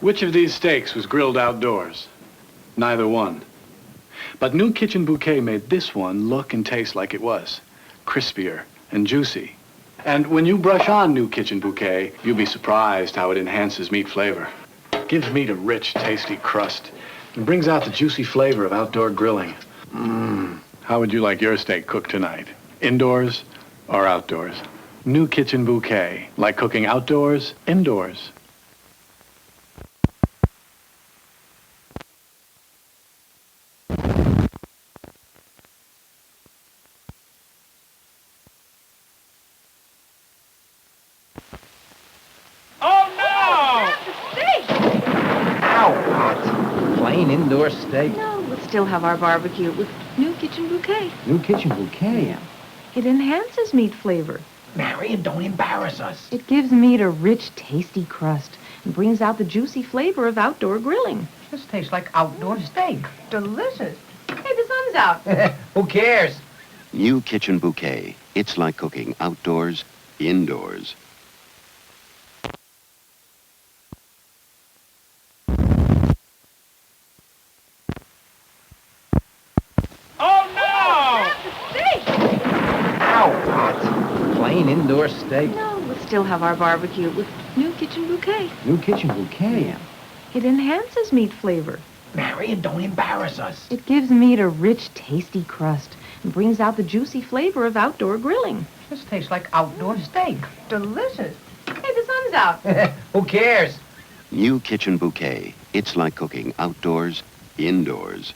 Which of these steaks was grilled outdoors? Neither one. But new Kitchen Bouquet made this one look and taste like it was. Crispier and juicy. And when you brush on new Kitchen Bouquet, you'll be surprised how it enhances meat flavor. Gives meat a rich, tasty crust and brings out the juicy flavor of outdoor grilling. How would you like your steak cooked tonight? Indoors or outdoors? New Kitchen Bouquet. Like cooking outdoors, indoors. Indoor steak. No, we'll still have our barbecue with new Kitchen Bouquet. New Kitchen Bouquet? Yeah. It enhances meat flavor. Marion, don't embarrass us. It gives meat a rich, tasty crust and brings out the juicy flavor of outdoor grilling. This tastes like outdoor steak. Delicious. Hey, the sun's out. Who cares? New Kitchen Bouquet. It's like cooking outdoors, indoors. Plain indoor steak. No, we'll still have our barbecue with new Kitchen Bouquet. New Kitchen Bouquet? Yeah. It enhances meat flavor. Marion, don't embarrass us. It gives meat a rich, tasty crust and brings out the juicy flavor of outdoor grilling. This tastes like outdoor steak. Delicious. Hey, the sun's out. Who cares? New Kitchen Bouquet. It's like cooking outdoors, indoors.